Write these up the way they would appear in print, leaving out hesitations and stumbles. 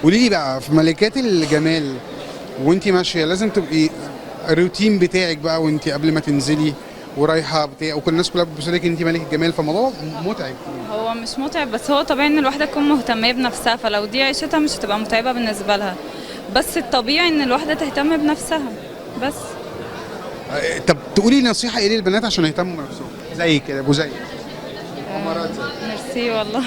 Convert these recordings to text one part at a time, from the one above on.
قولي لي بقى في ملكات الجمال وانت ماشيه لازم تبقي الروتين بتاعك بقى وانت قبل ما تنزلي ورايحه بتاع وكل الناس كلها بتبص لك انت ملك الجمال، فالموضوع متعب. هو مش متعب، بس هو طبيعي ان الواحده تكون مهتمه بنفسها، فلو دي عيشتها مش هتبقى متعبه بالنسبه لها. بس الطبيعي ان الواحده تهتم بنفسها بس. طب تقولي نصيحه ايه للبنات عشان يهتموا بنفسهم زي كده ابو زي امارات زي ميرسي والله.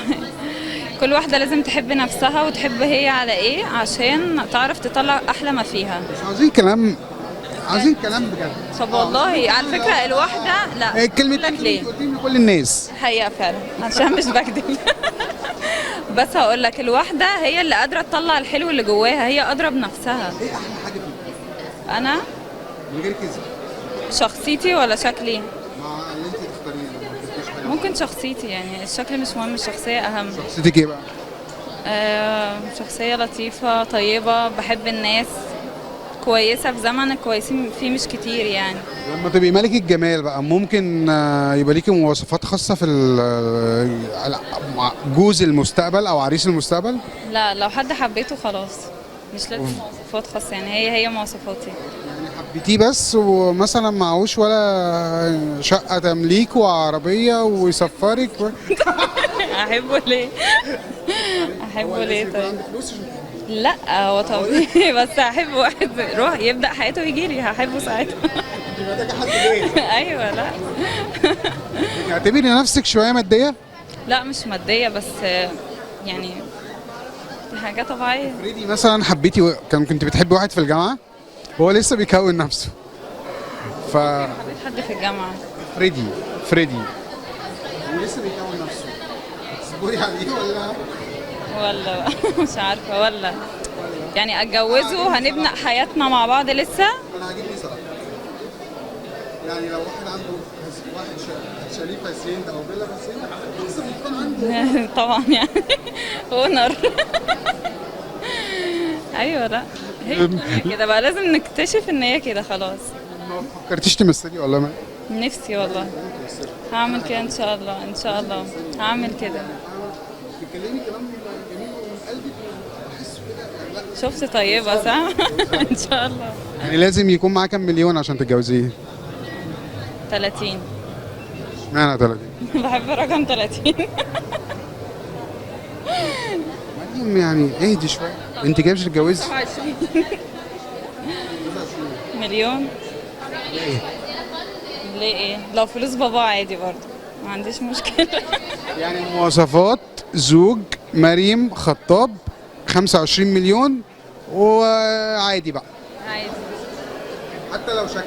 كل واحده لازم تحب نفسها وتحب هي على ايه عشان تعرف تطلع احلى ما فيها. مش عاوزين كلام، عايزين كلام بجد. طب والله على فكره الواحده لا الكلمة أقول لك ليه قلتيهم لكل الناس. حقيقه فعلا عشان مش بكذب. بس هقول لك الواحده هي اللي قادره تطلع الحلو اللي جواها، هي ادرى بنفسها. ايه احلى حاجه فيك انا من غير كذب؟ شخصيتي ولا شكلي؟ مع اللي انت تختاريه لو ما كنتيش حاجه. ممكن شخصيتي، يعني الشكل مش مهم، الشخصيه اهم. شخصيتك ايه بقى؟ شخصيه لطيفه طيبه، بحب الناس، كويسه في زمن الكويسين فيه مش كتير يعني. لما تبقي ملكة الجمال بقى ممكن يبقى ليكي مواصفات خاصة في مع جوز المستقبل أو عريس المستقبل؟ لا لو حد حبيته خلاص، مش لازم مواصفات خاصه، يعني هي مواصفاتي. يعني حبيتيه بس ومثلا معهوش ولا شقة تمليك وعربية ويسفرك احبه ليه؟ احبه ليه طيب؟ لا هو طبيعي. بس هحب واحد يروح يبدا حياته ويجي لي، هحبه ساعتها. ايوه. لا اعتبري نفسك شوية مادية؟ لا مش ماديه، بس يعني دي حاجه طبيعيه. فريدي مثلا حبيتي كنت بتحبي واحد في الجامعة هو لسه بيكون نفسه حبيت حد في الجامعه. فريدي ولسه بيكون نفسه، تصبري عليه ولا بقى مش عارفه، ولا يعني اتجوزه هنبني حياتنا مع بعض لسه. انا عاجبني صراحه، يعني لو واحد عنده شاليه هاسيندا او فيلا هاسيندا لسه بيكون عنده طبعا يعني اونر. ايوه. لا هي كده بقى، لازم نكتشف ان هي كده خلاص. ما فكرتيش تمثلي ولا ما؟ نفسي والله هعمل كده ان شاء الله، ان شاء الله هعمل كده. تتكلمي كلام جميل ومن قلبك وبحسه كده. شفت طيبة صح؟ ان شاء الله. يعني لازم يكون معاه كام مليون عشان تتجوزيه؟ 30. اشمعنى 30؟ بحب رقم 30. مريم يعني اهدي شويه، انت جايه مش تتجوزي؟ 29 مليون. ليه ايه؟ لو فلوس بابا عادي برضه، ما عنديش مشكلة. يعني مواصفات زوج مريم خطاب 25 مليون وعادي بقى عادي حتى لو شكل.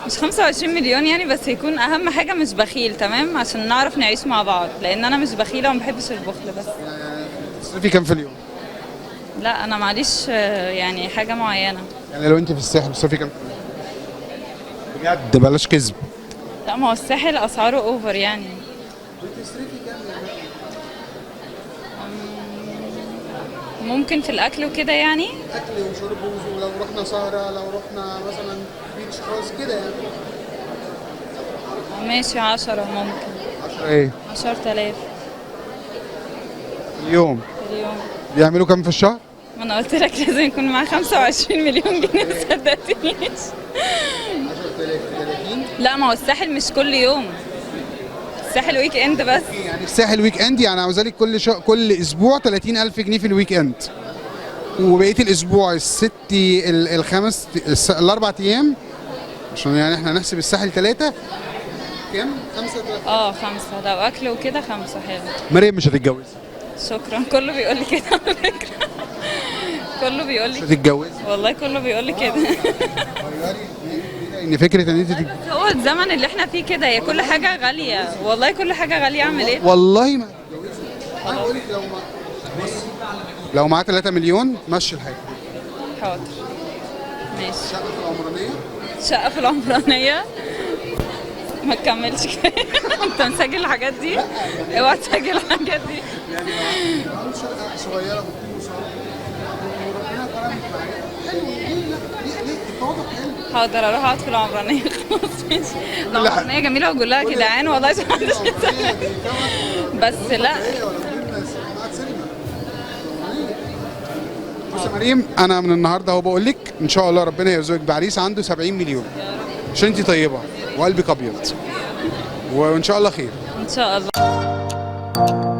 مش 25 مليون يعني، بس يكون اهم حاجة مش بخيل، تمام؟ عشان نعرف نعيش مع بعض، لان انا مش بخيلة وما بحبش البخل. بس تصرفي كام في اليوم؟ لا انا معليش يعني حاجة معينة. يعني لو انت في الساحل بتصرفي كام في اليوم؟ بجد بلاش كذب. لا ما هو الساحل اسعاره اوفر يعني. ممكن في الاكل وكده يعني. اكل وشرب ولو رحنا سهره، لو رحنا مثلا بيتش خاص كده يعني. ماشي 10 ممكن. 10 ايه؟ 10,000 اليوم. في اليوم. بيعملوا كام في الشهر؟ ما انا قلت لك لازم يكون معاه 25 مليون جنيه، ما صدقتنيش. 10,000 30. لا ما هو الساحل مش كل يوم، الساحل ويك اند بس. يعني الساحل ويك اند، يعني عاوزة لك كل اسبوع 30,000 جنيه في الويك اند، وبقيه الاسبوع الخمس الاربع ايام، عشان يعني احنا نحسب الساحل 3 كام؟ 5. 5 لو اكل وكده 5 حلو. مريم مش هتتجوز؟ شكرا، كله بيقول لي كده على فكره. كله بيقول مش لي هتتجوز؟ والله كله بيقول لي كده. ان فكره ان انت هو الزمن اللي احنا فيه كده، هي كل حاجه غاليه، والله كل حاجه غاليه، اعمل ايه؟ والله ما انا بقول لك لو معاه 3 مليون مشي الحاجه. حاضر ماشي. شقه في العمرانيه. شقه في العمرانيه. ما تكملش كده. انت مسجل الحاجات دي؟ اوعى تسجل الحاجات دي. يعني شقه صغيره بتكون وربنا كرمك معايا حلو. ليه التواضع حلو. حاضر اروح اقعد في العمرانيه. خلاص ماشي. العمرانيه جميله وكلها جدعان والله. بس لا بص يا مريم، انا من النهارده اهو بقول لك ان شاء الله ربنا يرزقك بعريس عنده 70 مليون، عشان انت طيبه وقلبك ابيض، وان شاء الله خير. ان شاء الله.